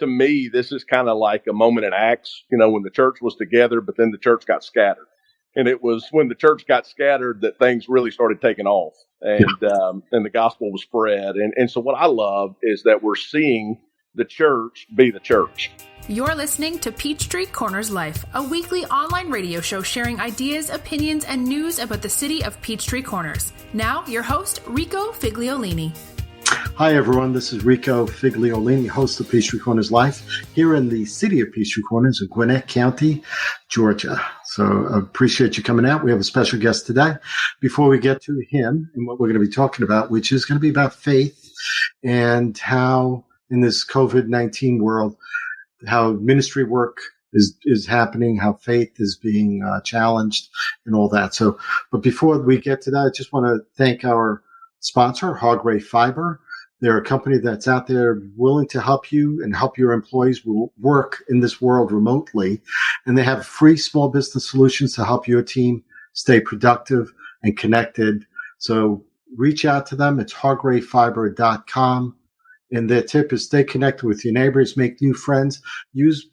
to me, this is kind of like a moment in Acts, when the church was together, but then the church got scattered. And it was when the church got scattered that things really started taking off, and the gospel was spread. And so what I love is that we're seeing the church be the church. You're listening to Peachtree Corners Life, a weekly online radio show sharing ideas, opinions, and news about the city of Peachtree Corners. Now, your host, Rico Figliolini. Hi, everyone. This is Rico Figliolini, host of Peachtree Corners Life, here in the City of Peachtree Corners in Gwinnett County, Georgia. So I appreciate you coming out. We have a special guest today. Before we get to him and what we're going to be talking about, which is going to be about faith and how in this COVID-19 world, how ministry work is happening, how faith is being challenged and all that. So, but before we get to that, I just want to thank our sponsor, Hogray Fiber. They're a company that's out there willing to help you and help your employees work in this world remotely. And they have free small business solutions to help your team stay productive and connected. So reach out to them. It's hograyfiber.com. And their tip is stay connected with your neighbors, make new friends, use,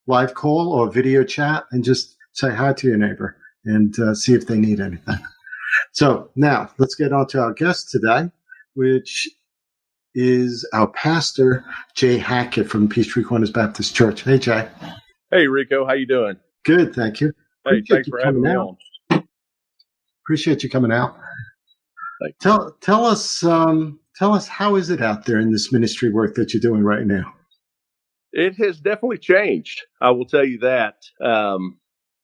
live call or video chat and just say hi to your neighbor and see if they need anything. So now let's get on to our guest today, which is our pastor, Jay Hackett from Peachtree Corners Baptist Church. Hey, Jay. Hey, Rico. How you doing? Good, thank you. Hey, thanks for having me on. Appreciate you coming out. Tell us how is it out there in this ministry work that you're doing right now? It has definitely changed. I will tell you that.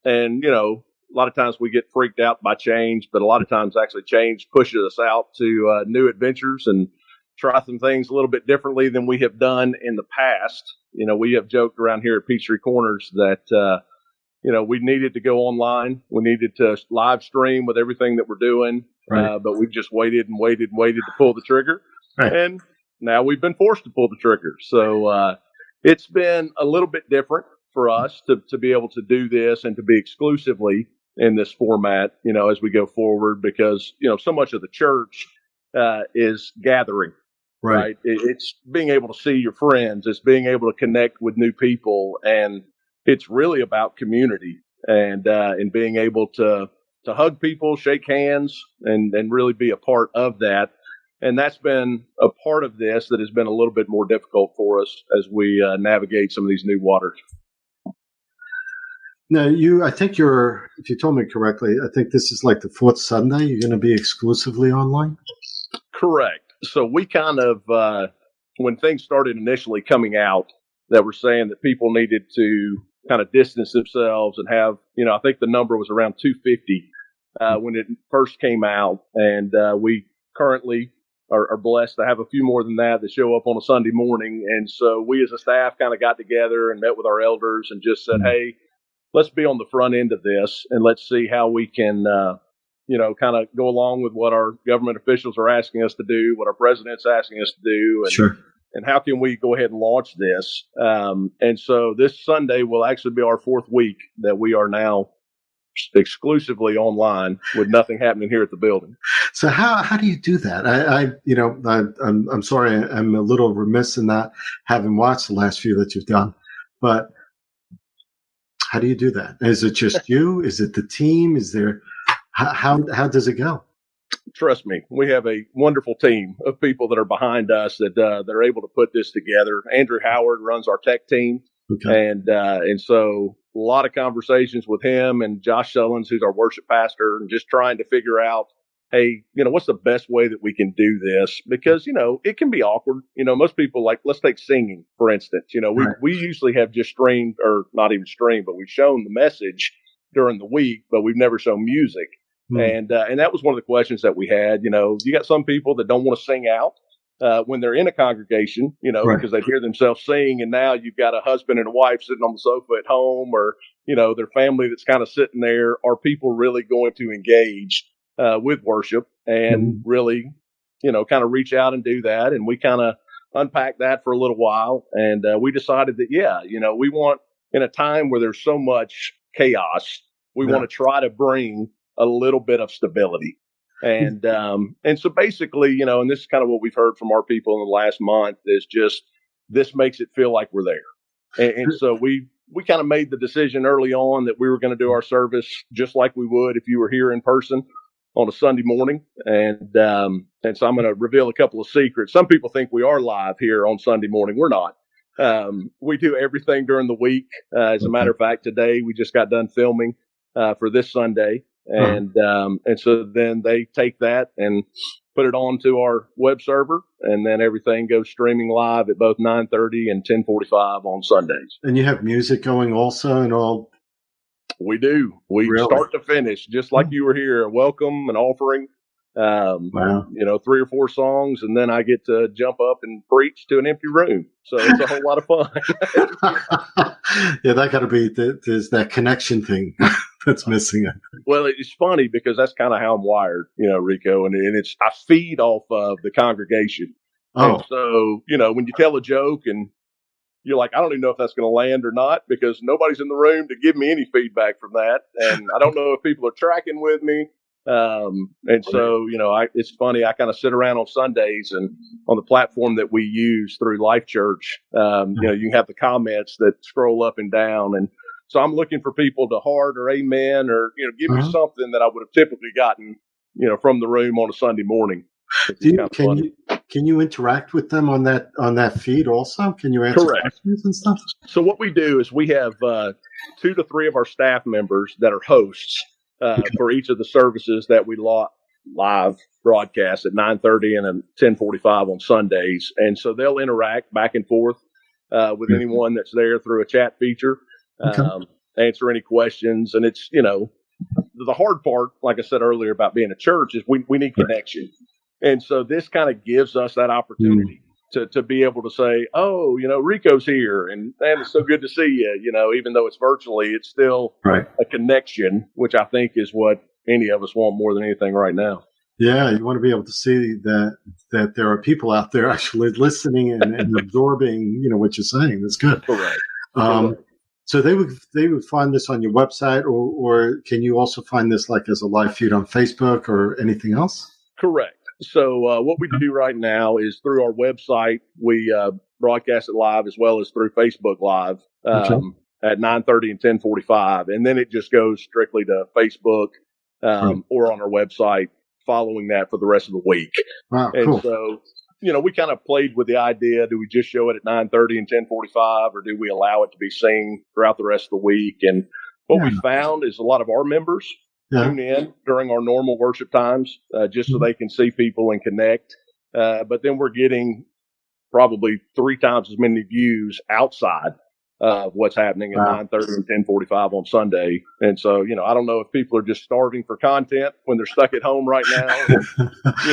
And a lot of times we get freaked out by change, but a lot of times actually change pushes us out to new adventures and try some things a little bit differently than we have done in the past. We have joked around here at Peachtree Corners that, we needed to go online. We needed to live stream with everything that we're doing. Right. But we've just waited to pull the trigger. Right. And now we've been forced to pull the trigger. So it's been a little bit different for us to be able to do this and to be exclusively in this format, as we go forward, because, so much of the church is gathering, right? It's being able to see your friends. It's being able to connect with new people. And it's really about community and being able to hug people, shake hands, and really be a part of that. And that's been a part of this that has been a little bit more difficult for us as we navigate some of these new waters. Now, if you told me correctly, I think this is like the fourth Sunday. You're going to be exclusively online? Correct. So we kind of, when things started initially coming out, that were saying that people needed to kind of distance themselves and have, I think the number was around 250 when it first came out. And we currently are blessed to have a few more than that show up on a Sunday morning. And so we as a staff kind of got together and met with our elders and just said, hey, let's be on the front end of this and let's see how we can, kind of go along with what our government officials are asking us to do, what our president's asking us to do. And, sure. And how can we go ahead and launch this? And so this Sunday will actually be our fourth week that we are now exclusively online with nothing happening here at the building. So how do you do that? I'm sorry, I'm a little remiss in not having watched the last few that you've done, but how do you do that? Is it just you? Is it the team? Is there, how does it go? Trust me, we have a wonderful team of people that are behind us that are able to put this together. Andrew Howard runs our tech team. Okay. And so a lot of conversations with him and Josh Sullins, who's our worship pastor, and just trying to figure out, hey, what's the best way that we can do this? Because, it can be awkward. Most people let's take singing, for instance. We usually have just streamed, or not even streamed, but we've shown the message during the week, but we've never shown music. And that was one of the questions that we had. You got some people that don't want to sing out when they're in a congregation, because they hear themselves sing. And now you've got a husband and a wife sitting on the sofa at home, or, their family that's kind of sitting there. Are people really going to engage with worship and really, kind of reach out and do that? And we kind of unpacked that for a little while. And we decided that, we want, in a time where there's so much chaos, we want to try to bring a little bit of stability. And so basically, and this is kind of what we've heard from our people in the last month, is just this makes it feel like we're there. And so we kind of made the decision early on that we were going to do our service just like we would if you were here in person on a Sunday morning. And so I'm going to reveal a couple of secrets. Some people think we are live here on Sunday morning. We're not. We do everything during the week. As a matter of fact, today we just got done filming for this Sunday. And so then they take that and put it onto our web server, and then everything goes streaming live at both 9:30 and 10:45 on Sundays. And you have music going also and all? We do. We really? Start to finish, just like you were here, a welcome, an offering, wow. 3 or 4 songs, and then I get to jump up and preach to an empty room. So it's a whole lot of fun. Yeah, that got to be, there's that connection thing that's missing. Well, it's funny because that's kind of how I'm wired, Rico, and it's, I feed off of the congregation. Oh. And so, when you tell a joke and you're like, I don't even know if that's going to land or not because nobody's in the room to give me any feedback from that. And I don't know if people are tracking with me. And so, it's funny. I kind of sit around on Sundays and on the platform that we use through Life Church, you can have the comments that scroll up and down. And so I'm looking for people to heart or amen or, give me something that I would have typically gotten, from the room on a Sunday morning. Can you interact with them on that feed also? Can you answer questions and stuff? So what we do is we have 2 to 3 of our staff members that are hosts for each of the services that we live broadcast at 9:30 and 10:45 on Sundays, and so they'll interact back and forth with anyone that's there through a chat feature, answer any questions, and it's the hard part, like I said earlier about being a church, is we need connection. And so this kind of gives us that opportunity to be able to say, oh, Rico's here and it's so good to see you, even though it's virtually, it's still a connection, which I think is what any of us want more than anything right now. Yeah, you want to be able to see that there are people out there actually listening and absorbing, what you're saying. That's good. Correct. So they would find this on your website, or can you also find this like as a live feed on Facebook or anything else? Correct. So what we do right now is through our website, we broadcast it live as well as through Facebook Live at 9:30 and 10:45. And then it just goes strictly to Facebook or on our website following that for the rest of the week. Wow, and cool. So, we kind of played with the idea, do we just show it at 9:30 and 10:45 or do we allow it to be seen throughout the rest of the week? And what we found is a lot of our members tune in during our normal worship times, just so they can see people and connect. But then we're getting probably 3 times as many views outside of what's happening at 9:30 and 10:45 on Sunday. And so, I don't know if people are just starving for content when they're stuck at home right now.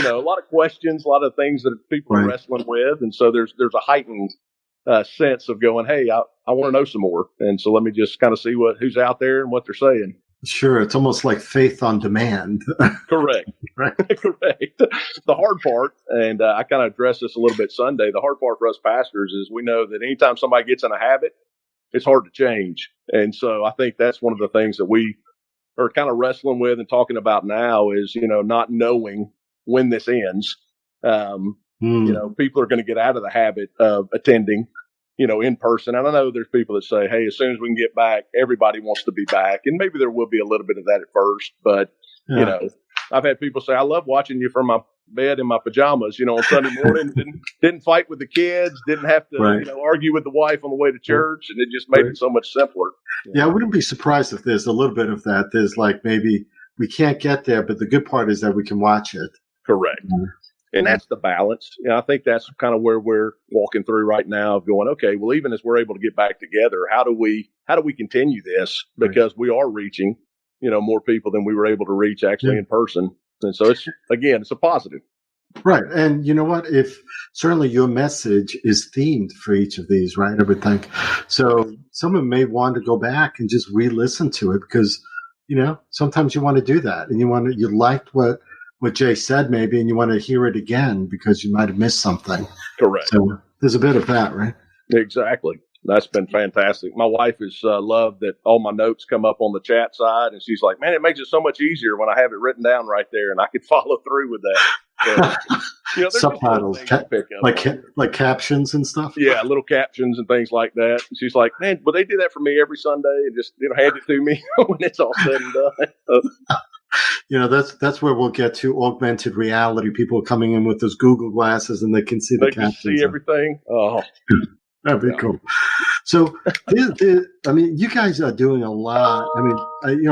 A lot of questions, a lot of things that people are wrestling with. And so there's a heightened sense of going, hey, I want to know some more. And so let me just kind of see who's out there and what they're saying. Sure. It's almost like faith on demand. Correct. Correct. The hard part, and I kind of addressed this a little bit Sunday, the hard part for us pastors is we know that anytime somebody gets in a habit, it's hard to change. And so I think that's one of the things that we are kind of wrestling with and talking about now is, not knowing when this ends. People are going to get out of the habit of attending, in person. And I know there's people that say, hey, as soon as we can get back, everybody wants to be back. And maybe there will be a little bit of that at first. But, I've had people say, I love watching you from my bed in my pajamas, on Sunday morning. Didn't fight with the kids, didn't have to, argue with the wife on the way to church. And it just made it so much simpler. Yeah, I wouldn't be surprised if there's a little bit of that. There's like maybe we can't get there, but the good part is that we can watch it. Correct. And that's the balance. I think that's kind of where we're walking through right now of going, okay, well, even as we're able to get back together, how do we continue this? Because we are reaching, more people than we were able to reach actually in person. And so it's a positive. Right. And you know what? If certainly your message is themed for each of these, right? I would think. So someone may want to go back and just re-listen to it because, sometimes you want to do that and you liked what Jay said maybe, and you want to hear it again because you might have missed something. Correct. So there's a bit of that, right? Exactly. That's been fantastic. My wife has loved that all my notes come up on the chat side, and she's like, man, it makes it so much easier when I have it written down right there, and I can follow through with that. But, there's just little Subtitles, things to pick up on. like captions and stuff. Yeah, little captions and things like that. And she's like, man, will they do that for me every Sunday and just hand it to me when it's all said and done? That's where we'll get to augmented reality. People are coming in with those Google glasses and they can see the captions. They can see everything. Oh, that'd be cool. So, you guys are doing a lot.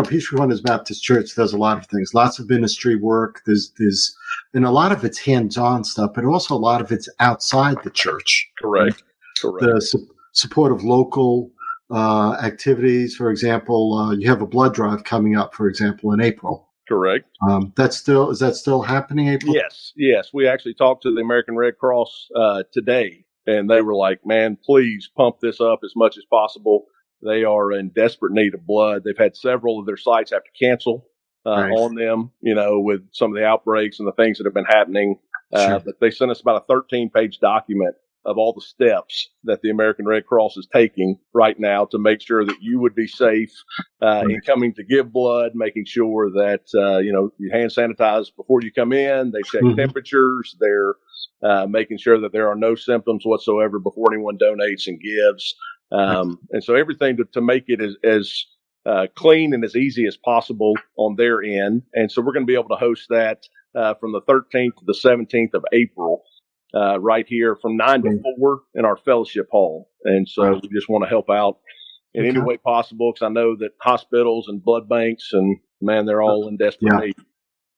Peachtree Corners Baptist Church does a lot of things. Lots of ministry work. And a lot of it's hands-on stuff, but also a lot of it's outside the church. Correct. The support of local activities. For example, you have a blood drive coming up, for example, in April. Correct. Is that still happening, April? Yes. We actually talked to the American Red Cross today, and they were like, man, please pump this up as much as possible. They are in desperate need of blood. They've had several of their sites have to cancel on them, with some of the outbreaks and the things that have been happening. Sure. But they sent us about a 13-page document of all the steps that the American Red Cross is taking right now to make sure that you would be safe in coming to give blood, making sure that, you hand sanitize before you come in. They check temperatures. They're making sure that there are no symptoms whatsoever before anyone donates and gives. And so everything to make it as clean and as easy as possible on their end. And so we're going to be able to host that from the 13th to the 17th of April. Right here from 9 to 4 in our fellowship hall. And so we just want to help out in any way possible, because I know that hospitals and blood banks and they're all in desperate need.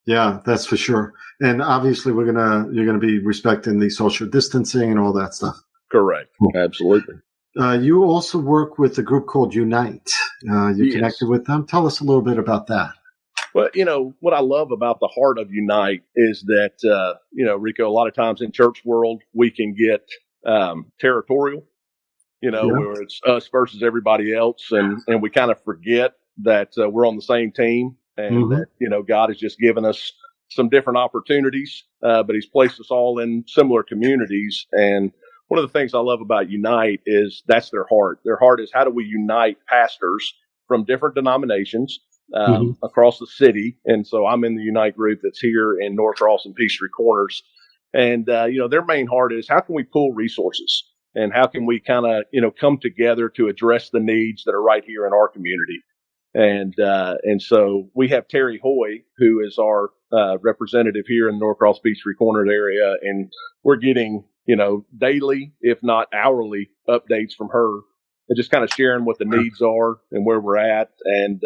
Yeah, that's for sure. And obviously you're going to be respecting the social distancing and all that stuff. Correct. Cool. Absolutely. You also work with a group called Unite. You connected with them. Tell us a little bit about that. Well, what I love about the heart of Unite is that, Rico, a lot of times in church world, we can get territorial, where it's us versus everybody else. And we kind of forget that we're on the same team and that, God has just given us some different opportunities, but he's placed us all in similar communities. And one of the things I love about Unite is that's their heart. Their heart is, how do we unite pastors from different denominations across the city? And so I'm in the Unite group that's here in Norcross and Peachtree Corners. And, their main heart is, how can we pool resources and how can we kind of, come together to address the needs that are right here in our community? And so we have Terry Hoy, who is our representative here in the Norcross Peachtree Corners area. And we're getting, daily, if not hourly, updates from her. And just kind of sharing what the needs are and where we're at. And,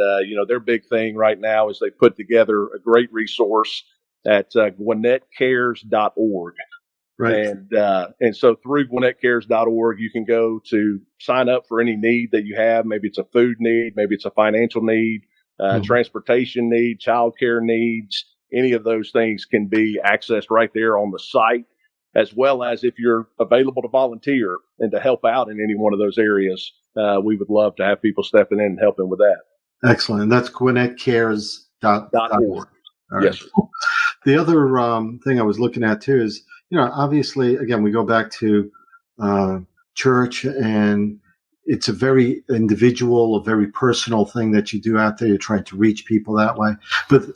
their big thing right now is they put together a great resource at GwinnettCares.org. Right. And so through GwinnettCares.org, you can go to sign up for any need that you have. Maybe it's a food need, maybe it's a financial need, transportation need, childcare needs. Any of those things can be accessed right there on the site, as well as if you're available to volunteer and to help out in any one of those areas. We would love to have people stepping in and helping with that. Excellent. That's GwinnettCares.org. Yes. Cool. The other thing I was looking at too is, obviously, again, we go back to church, and it's a very individual, a very personal thing that you do out there. You're trying to reach people that way.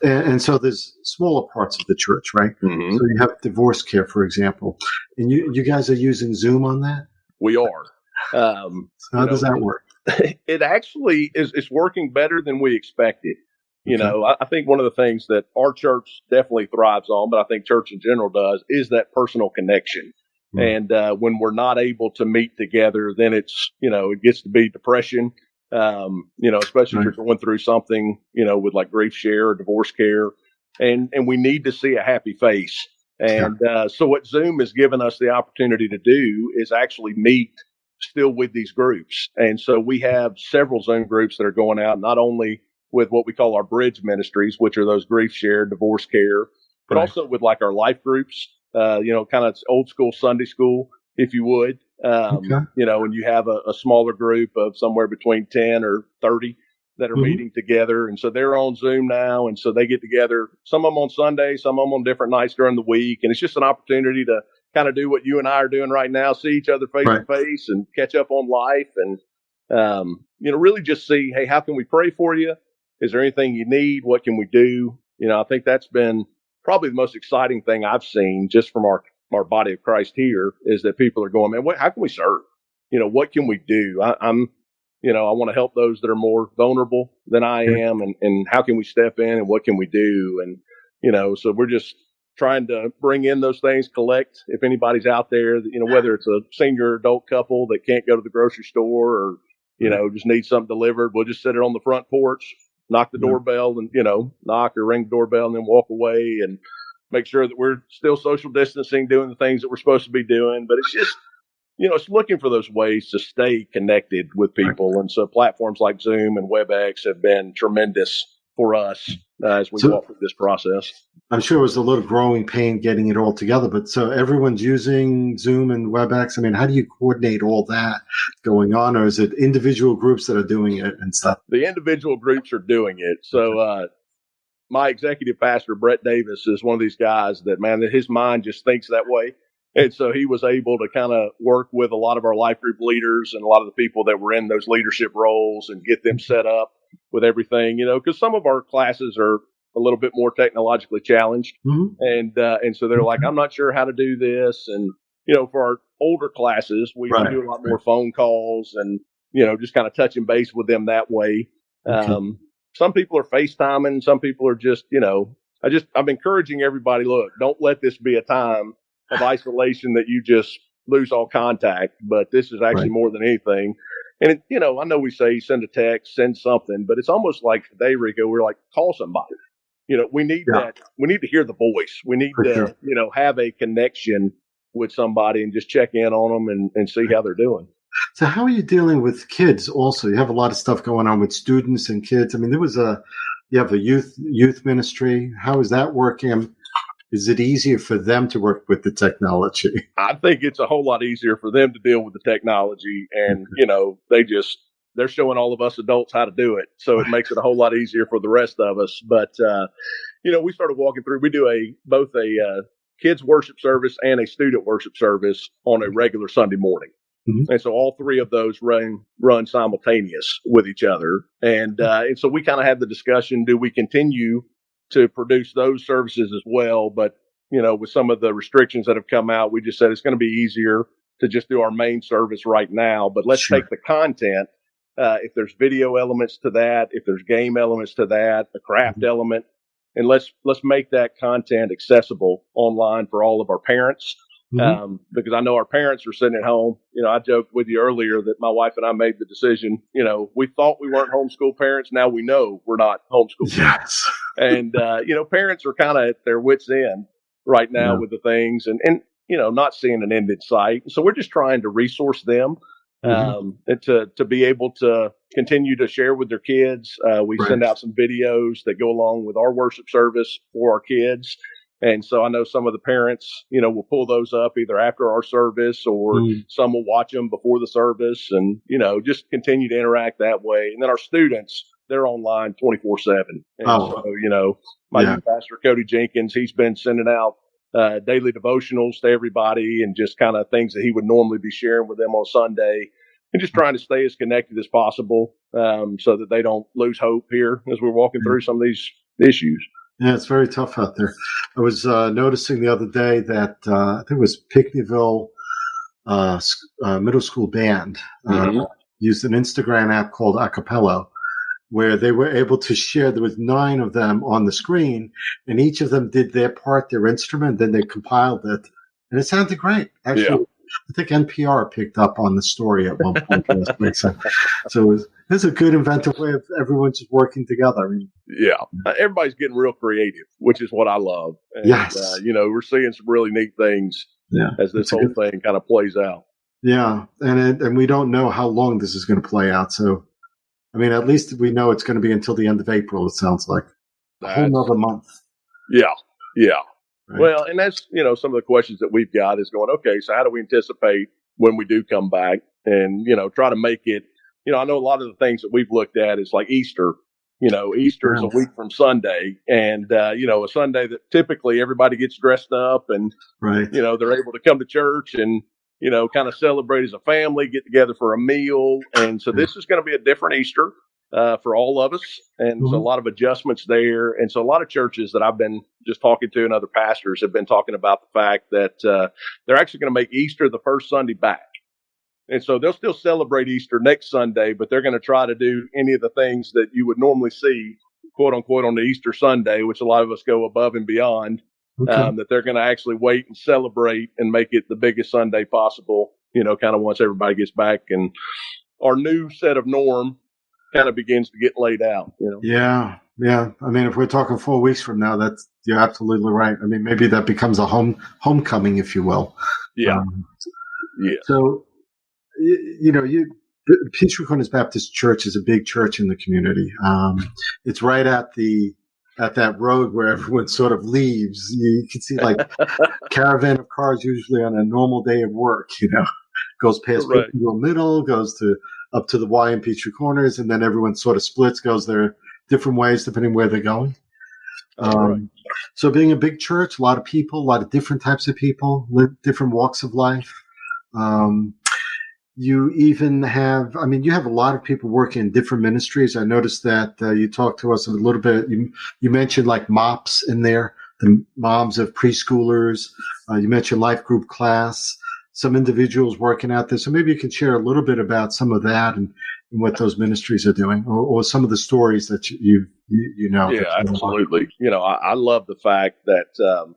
And so there's smaller parts of the church, right? Mm-hmm. So you have divorce care, for example. And you guys are using Zoom on that? We are. So how does that work? It actually is working better than we expected. I think one of the things that our church definitely thrives on, but I think church in general does, is that personal connection. Mm. And when we're not able to meet together, then it's, it gets to be depression, especially if you're going through something, with like grief share or divorce care. And we need to see a happy face. And so what Zoom has given us the opportunity to do is actually meet still with these groups. And so we have several Zoom groups that are going out, not only with what we call our bridge ministries, which are those grief share, divorce care, but also with like our life groups, kind of old school Sunday school, if you would, and you have a smaller group of somewhere between 10 or 30 that are meeting together. And so they're on Zoom now. And so they get together, some of them on Sunday, some of them on different nights during the week. And it's just an opportunity to kind of do what you and I are doing right now, see each other face to face and catch up on life and, really just see, hey, how can we pray for you? Is there anything you need? What can we do? I think that's been probably the most exciting thing I've seen just from our body of Christ here is that people are going, man, how can we serve? What can we do? I want to help those that are more vulnerable than I am, and how can we step in and what can we do? And, so we're just trying to bring in those things, collect if anybody's out there, whether it's a senior adult couple that can't go to the grocery store or, just need something delivered. We'll just sit it on the front porch, knock the doorbell and, knock or ring the doorbell and then walk away and make sure that we're still social distancing, doing the things that we're supposed to be doing. But it's just, it's looking for those ways to stay connected with people. And so platforms like Zoom and WebEx have been tremendous for us as we walk through this process. I'm sure it was a little growing pain getting it all together, but so everyone's using Zoom and WebEx. I mean, how do you coordinate all that going on? Or is it individual groups that are doing it and stuff? The individual groups are doing it. So, my executive pastor, Brett Davis, is one of these guys that, man, his mind just thinks that way. And so he was able to kind of work with a lot of our life group leaders and a lot of the people that were in those leadership roles and get them set up with everything, because some of our classes are a little bit more technologically challenged. And so they're like, I'm not sure how to do this. And, for our older classes, we do a lot more phone calls and, just kind of touching base with them that way. Some people are FaceTiming. Some people are just, I'm encouraging everybody, look, don't let this be a time of isolation that you just lose all contact. But this is actually more than anything. And, I know we say send a text, send something, but it's almost like today, Rico, we're like, call somebody. We need that. We need to hear the voice. We need to, have a connection with somebody and just check in on them and see how they're doing. So how are you dealing with kids also? You have a lot of stuff going on with students and kids. I mean, you have a youth ministry. How is that working? Is it easier for them to work with the technology? I think it's a whole lot easier for them to deal with the technology. And, they're showing all of us adults how to do it. So it makes it a whole lot easier for the rest of us. But, we started walking through, we do both a kids worship service and a student worship service on a regular Sunday morning. And so all three of those run simultaneous with each other. And so we kind of had the discussion, do we continue to produce those services as well? But, with some of the restrictions that have come out, we just said it's going to be easier to just do our main service right now. But let's take the content. If there's video elements to that, if there's game elements to that, a craft element, and let's make that content accessible online for all of our parents. Because I know our parents are sitting at home. I joked with you earlier that my wife and I made the decision, we thought we weren't homeschool parents. Now we know we're not homeschool parents. And, parents are kind of at their wits' end right now with the things and, not seeing an end in sight. So we're just trying to resource them, and to be able to continue to share with their kids. We send out some videos that go along with our worship service for our kids. And so I know some of the parents, will pull those up either after our service or some will watch them before the service and, just continue to interact that way. And then our students, they're online 24/7. And so, my youth pastor, Cody Jenkins, he's been sending out daily devotionals to everybody and just kind of things that he would normally be sharing with them on Sunday and just trying to stay as connected as possible so that they don't lose hope here as we're walking through some of these issues. Yeah, it's very tough out there. I was noticing the other day that I think it was Pinckneyville Middle School Band used an Instagram app called Acapella, where they were able to share. There was 9 of them on the screen, and each of them did their part, their instrument. Then they compiled it, and it sounded great. Actually, I think NPR picked up on the story at one point last week. So it's a good inventive way of everyone just working together. I mean, everybody's getting real creative, which is what I love. And, we're seeing some really neat things as this whole thing kind of plays out. Yeah, and we don't know how long this is going to play out. So, I mean, at least we know it's going to be until the end of April, it sounds like. A whole nother month. Yeah. Right. Well, and that's, some of the questions that we've got is going, okay, so how do we anticipate when we do come back and, try to make it, I know a lot of the things that we've looked at is like Easter, Easter is a week from Sunday and, a Sunday that typically everybody gets dressed up and, they're able to come to church and, kind of celebrate as a family, get together for a meal. And so this is going to be a different Easter. for all of us. And so a lot of adjustments there. And so a lot of churches that I've been just talking to and other pastors have been talking about the fact that they're actually going to make Easter the first Sunday back. And so they'll still celebrate Easter next Sunday, but they're going to try to do any of the things that you would normally see, quote unquote, on the Easter Sunday, which a lot of us go above and beyond, that they're going to actually wait and celebrate and make it the biggest Sunday possible, kind of once everybody gets back and our new set of norm kind of begins to get laid out, Yeah. I mean, if we're talking 4 weeks from now, you're absolutely right. I mean, maybe that becomes a homecoming, if you will. Yeah. So, Peachtree Corners Baptist Church is a big church in the community. It's right at that road where everyone sort of leaves. You can see like caravan of cars usually on a normal day of work, goes past Peachtree Middle, goes up to the Y in Peachtree Corners, and then everyone sort of splits, goes their different ways depending where they're going. So being a big church, a lot of people, a lot of different types of people, different walks of life. You even have, you have a lot of people working in different ministries. I noticed that you talked to us a little bit. You mentioned like MOPS in there, the moms of preschoolers. You mentioned life group class, some individuals working out there. So maybe you can share a little bit about some of that and what those ministries are doing, or some of the stories that you know. Yeah, absolutely. I love the fact that,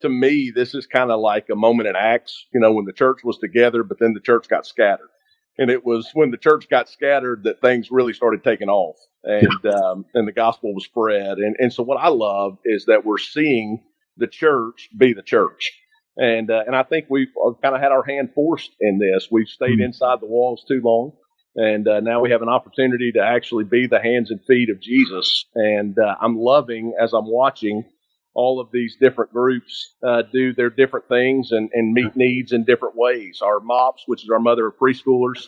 to me, this is kind of like a moment in Acts, when the church was together, but then the church got scattered. And it was when the church got scattered that things really started taking off and the gospel was spread. And so what I love is that we're seeing the church be the church. And I think we've kind of had our hand forced in this. We've stayed inside the walls too long. And now we have an opportunity to actually be the hands and feet of Jesus. And I'm loving, as I'm watching, all of these different groups do their different things and meet needs in different ways. Our MOPS, which is our mother of preschoolers,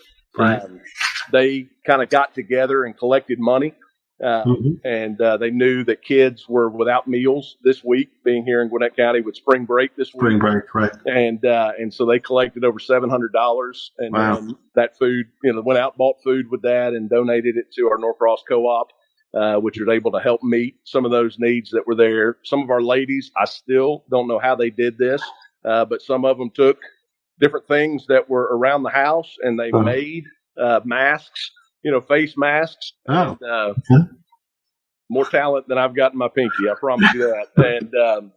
they kind of got together and collected money. And they knew that kids were without meals this week, being here in Gwinnett County with spring break this week. Spring break, right. And so they collected over $700. And then that food, went out, bought food with that and donated it to our Norcross Co-op. Which was able to help meet some of those needs that were there. Some of our ladies, I still don't know how they did this, but some of them took different things that were around the house and they made masks, face masks. And, more talent than I've got in my pinky, I promise you that.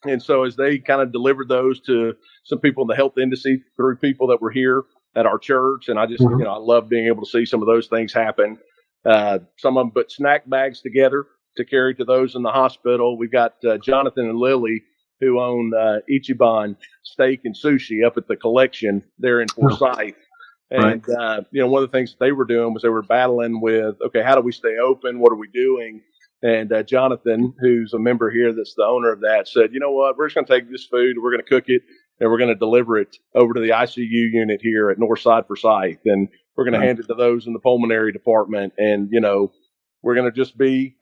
And so as they kind of delivered those to some people in the health industry through people that were here at our church, and I just, I love being able to see some of those things happen. Some of them put snack bags together to carry to those in the hospital. We've got Jonathan and Lily who own Ichiban Steak and Sushi up at the collection there in Forsyth. And, one of the things they were doing was they were battling with, okay, how do we stay open? What are we doing? And Jonathan, who's a member here that's the owner of that, said, you know what, we're just going to take this food, we're going to cook it, and we're going to deliver it over to the ICU unit here at Northside Forsyth. And we're going to hand it to those in the pulmonary department. And, we're going to just be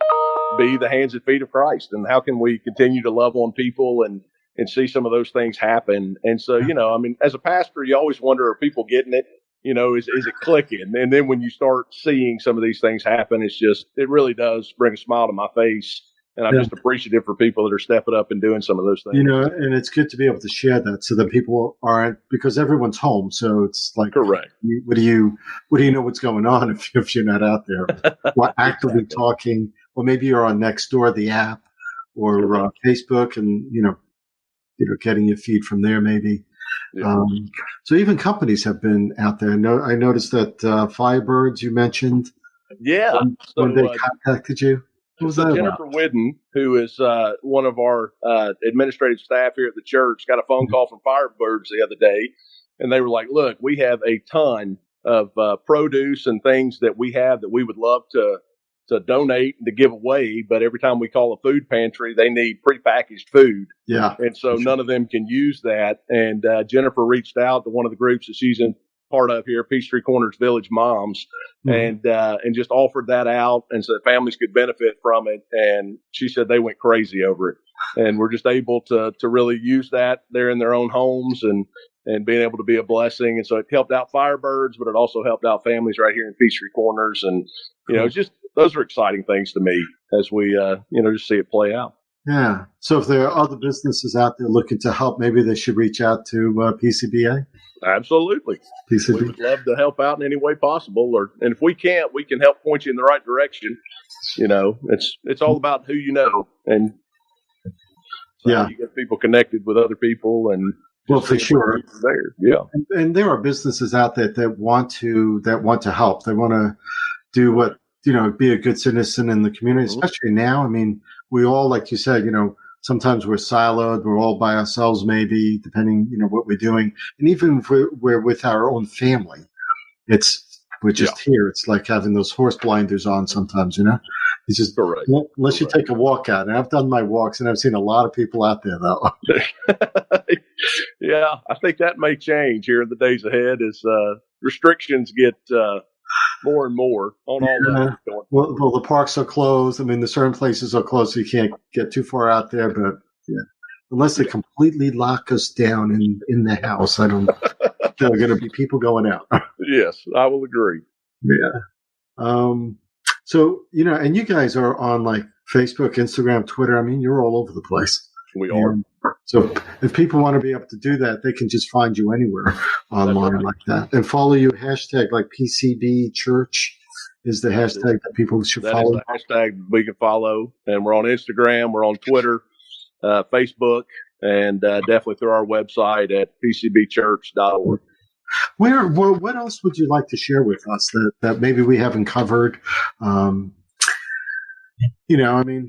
the hands and feet of Christ. And how can we continue to love on people and see some of those things happen? And so, as a pastor, you always wonder, are people getting it? Is it clicking? And then when you start seeing some of these things happen, it really does bring a smile to my face. And I'm just appreciative for people that are stepping up and doing some of those things. And it's good to be able to share that so that people aren't, because everyone's home. So it's like, correct. What do you know what's going on if you're not out there actively talking, or maybe you're on Nextdoor, the app, or Facebook, and getting your feed from there maybe. Yeah. So even companies have been out there. I noticed that Firebirds you mentioned. Yeah. When they contacted you. So Jennifer Whidden, who is one of our administrative staff here at the church, got a phone call from Firebirds the other day, and they were like, look, we have a ton of produce and things that we have that we would love to donate and to give away, but every time we call a food pantry, they need prepackaged food. Yeah. And so none of them can use that. And Jennifer reached out to one of the groups that she's in part of here, Peachtree Corners Village Moms, and just offered that out and so that families could benefit from it. And she said they went crazy over it. And we're just able to really use that there in their own homes. And and being able to be a blessing. And so it helped out Firebirds, but it also helped out families right here in Peachtree Corners. And, just those are exciting things to me as we, just see it play out. Yeah. So if there are other businesses out there looking to help, maybe they should reach out to PCBA? Absolutely. PCB. We would love to help out in any way possible. And if we can't, we can help point you in the right direction. It's all about who you know. And so you get people connected with other people and for sure. There. Yeah. And there are businesses out there that want to help. They want to do what, be a good citizen in the community, especially now. I mean, we all, like you said, sometimes we're siloed. We're all by ourselves, maybe, depending, what we're doing. And even if we're with our own family, we're just here. It's like having those horse blinders on sometimes, It's just, correct. Unless you take a walk out. And I've done my walks, and I've seen a lot of people out there, though. Yeah, I think that may change here in the days ahead as restrictions get more and more on all levels. Well, the parks are closed. I mean, the certain places are closed, so you can't get too far out there. But unless they completely lock us down in the house, I don't. There are going to be people going out. Yes, I will agree. Yeah. So and you guys are on like Facebook, Instagram, Twitter. I mean, you're all over the place. We are. So if people want to be able to do that, they can just find you anywhere online like that and follow you. Hashtag like PCB Church is the hashtag that people should follow. That is the hashtag we can follow. And we're on Instagram, we're on Twitter, Facebook, and definitely through our website at pcbchurch.org. What else would you like to share with us that maybe we haven't covered? I mean,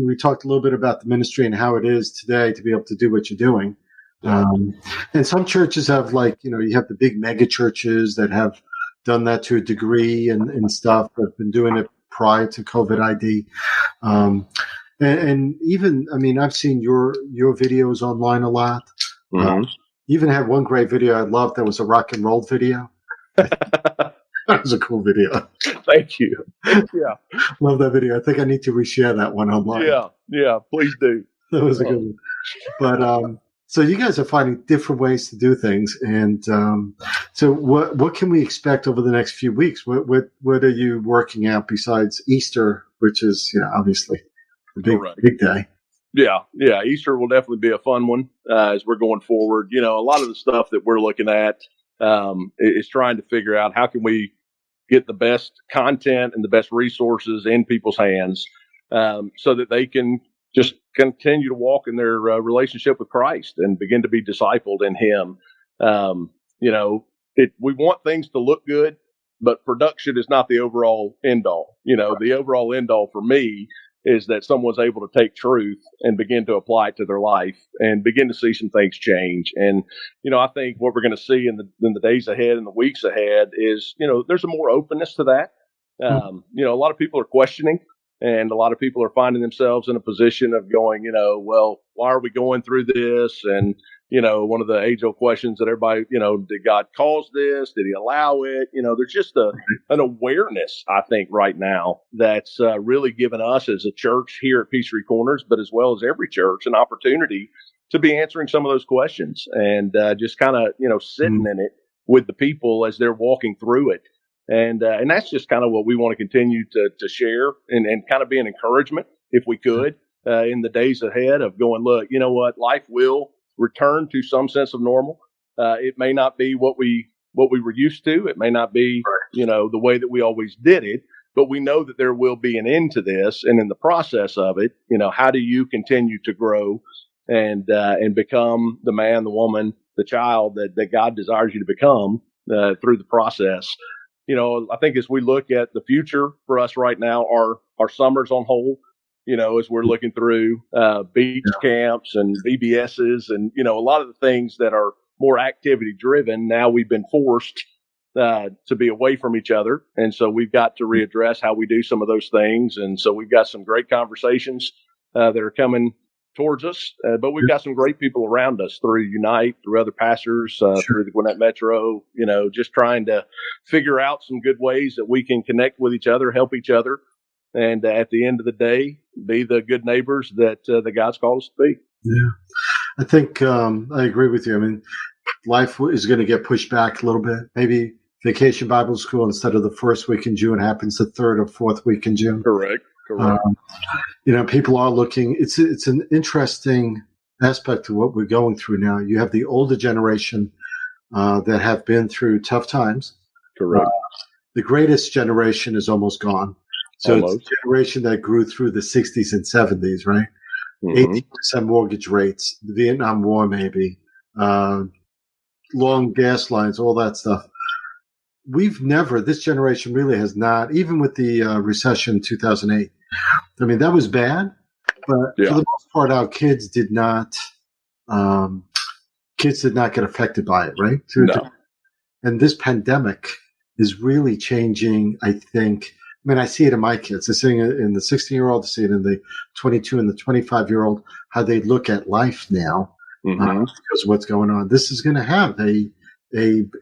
we talked a little bit about the ministry and how it is today to be able to do what you're doing. And some churches have you have the big mega churches that have done that to a degree and stuff, but have been doing it prior to COVID-19. And even, I mean, I've seen your videos online a lot. Mm-hmm. You even had one great video I loved that was a rock and roll video. That was a cool video. Thank you. Yeah. Love that video. I think I need to reshare that one online. Yeah, please do. That was a good one. But so you guys are finding different ways to do things. And so what can we expect over the next few weeks? What are you working out besides Easter, which is obviously a big day? Yeah. Easter will definitely be a fun one as we're going forward. A lot of the stuff that we're looking at is trying to figure out how can we get the best content and the best resources in people's hands so that they can just continue to walk in their relationship with Christ and begin to be discipled in Him. We want things to look good, but production is not the overall end all. The overall end all for me is that someone's able to take truth and begin to apply it to their life and begin to see some things change. And, I think what we're going to see in the days ahead and the weeks ahead is, there's a more openness to that. A lot of people are questioning and a lot of people are finding themselves in a position of going, well, why are we going through this? And, one of the age-old questions that everybody, did God cause this? Did He allow it? There's just an awareness, I think, right now that's really given us as a church here at Peachtree Corners, but as well as every church, an opportunity to be answering some of those questions and just kind of, sitting in it with the people as they're walking through it. And that's just kind of what we want to continue to share and kind of be an encouragement, if we could, in the days ahead of going, look, you know what, life will return to some sense of normal. It may not be what we were used to. It may not be, the way that we always did it, but we know that there will be an end to this. And in the process of it, how do you continue to grow and become the man, the woman, the child that God desires you to become through the process? I think as we look at the future for us right now, our summer's on hold. As we're looking through beach camps and VBSs and, a lot of the things that are more activity driven. Now we've been forced to be away from each other. And so we've got to readdress how we do some of those things. And so we've got some great conversations that are coming towards us, but we've got some great people around us through Unite, through other pastors, through the Gwinnett Metro, just trying to figure out some good ways that we can connect with each other, help each other. And at the end of the day, be the good neighbors that God's called us to be. Yeah, I think I agree with you. I mean, life is going to get pushed back a little bit. Maybe Vacation Bible School, instead of the first week in June, happens the third or fourth week in June. Correct. People are looking. It's an interesting aspect of what we're going through now. You have the older generation that have been through tough times. Correct. The greatest generation is almost gone. So Almost. It's a generation that grew through the 60s and 70s, right? 18% mortgage rates, the Vietnam War, maybe, long gas lines, all that stuff. This generation really has not, even with the recession in 2008. I mean, that was bad, but for the most part, our kids did not get affected by it, right? No. And this pandemic is really changing, I think. I mean, I see it in my kids. I see it in the 16-year-old. I see it in the 22 and the 25-year-old, how they look at life now because of what's going on. This is going to have an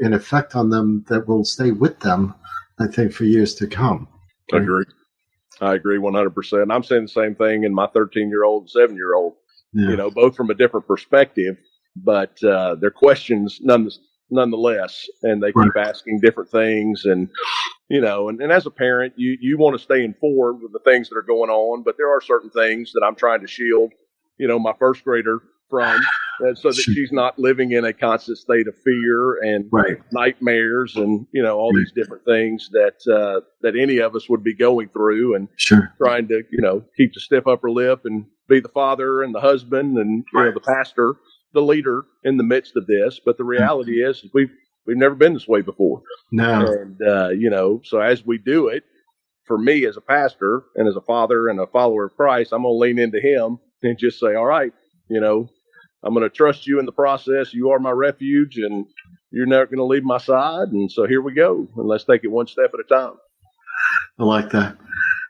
effect on them that will stay with them, I think, for years to come. Right? I agree 100%. I'm saying the same thing in my 13-year-old and 7-year-old, both from a different perspective, but they're questions nonetheless, and they keep asking different things. And, and as a parent, you want to stay informed of the things that are going on, but there are certain things that I'm trying to shield, my first grader from, so that she's not living in a constant state of fear and nightmares and, all these different things that any of us would be going through, and trying to, keep the stiff upper lip and be the father and the husband and, the pastor, the leader in the midst of this. But the reality is we've never been this way before. No. And, so as we do it, for me as a pastor and as a father and a follower of Christ, I'm going to lean into him and just say, all right, I'm going to trust you in the process. You are my refuge, and you're never going to leave my side. And so here we go. And let's take it one step at a time. I like that.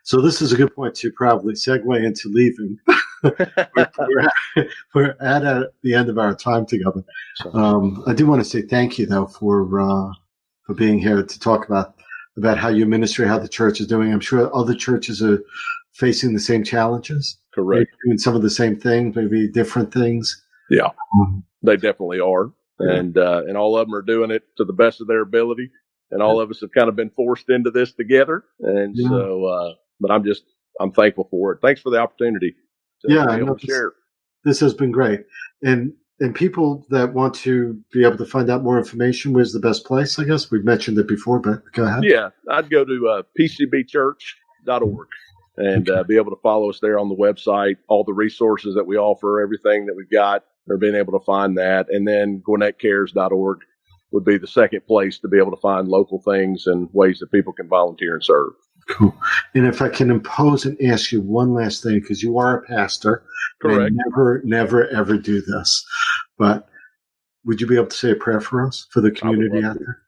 So this is a good point to probably segue into leaving. we're at the end of our time together. I do want to say thank you, though, for being here to talk about how your ministry, how the church is doing. I'm sure other churches are facing the same challenges. Correct. Doing some of the same things, maybe different things. Yeah, they definitely are. And all of them are doing it to the best of their ability. And all of us have kind of been forced into this together. And so, but I'm thankful for it. Thanks for the opportunity to be able to share. This has been great. And people that want to be able to find out more information, where's the best place? I guess we've mentioned it before, but go ahead. Yeah, I'd go to peachtree.church.org and be able to follow us there on the website, all the resources that we offer, everything that we've got, or being able to find that. And then GwinnettCares.org would be the second place to be able to find local things and ways that people can volunteer and serve. Cool. And if I can impose and ask you one last thing, because you are a pastor. Correct. Never, ever do this. But would you be able to say a prayer for us, for the community out there?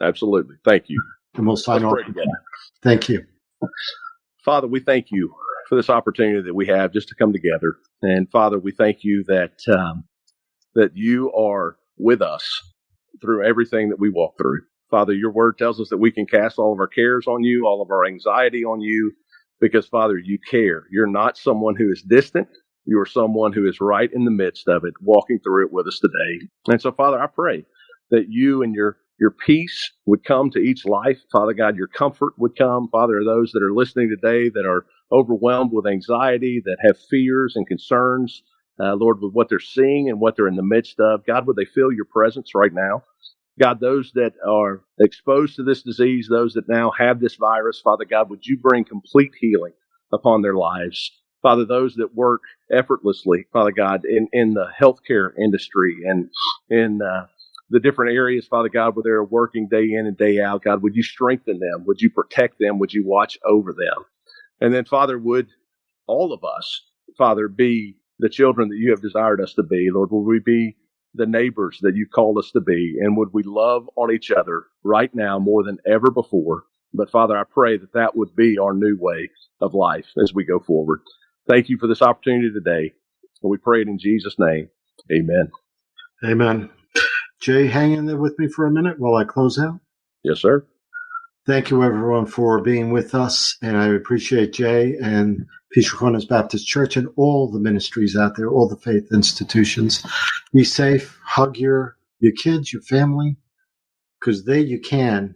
Absolutely. Thank you. And we'll sign off. Thank you. Father, we thank you for this opportunity that we have just to come together. And Father, we thank you that you are with us through everything that we walk through. Father, your word tells us that we can cast all of our cares on you, all of our anxiety on you, because Father, you care. You're not someone who is distant. You are someone who is right in the midst of it, walking through it with us today. And so, Father, I pray that you and your peace would come to each life. Father God, your comfort would come. Father, those that are listening today that are overwhelmed with anxiety, that have fears and concerns, Lord, with what they're seeing and what they're in the midst of, God, would they feel your presence right now? God, those that are exposed to this disease, those that now have this virus, Father God, would you bring complete healing upon their lives? Father, those that work effortlessly, Father God, in the healthcare industry and in the different areas, Father God, where they're working day in and day out, God, would you strengthen them? Would you protect them? Would you watch over them? And then, Father, would all of us, Father, be the children that you have desired us to be? Lord, would we be the neighbors that you've called us to be? And would we love on each other right now more than ever before? But Father, I pray that that would be our new way of life as we go forward. Thank you for this opportunity today. And we pray it in Jesus' name. Amen. Amen. Jay, hang in there with me for a minute while I close out. Yes, sir. Thank you, everyone, for being with us. And I appreciate Jay and Peachtree Corners Baptist Church and all the ministries out there, all the faith institutions. Be safe, hug your your kids, your family, because you can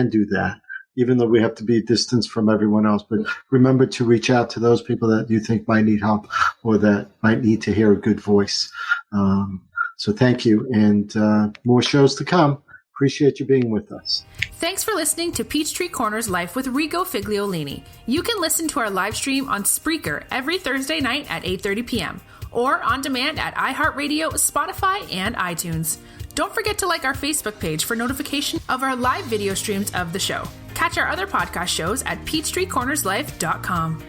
do that, even though we have to be distanced from everyone else. But remember to reach out to those people that you think might need help or that might need to hear a good voice. So thank you, and more shows to come. Appreciate you being with us. Thanks for listening to Peachtree Corners Life with Rico Figliolini. You can listen to our live stream on Spreaker every Thursday night at 8:30 p.m. or on demand at iHeartRadio, Spotify, and iTunes. Don't forget to like our Facebook page for notification of our live video streams of the show. Catch our other podcast shows at PeachtreeCornersLife.com.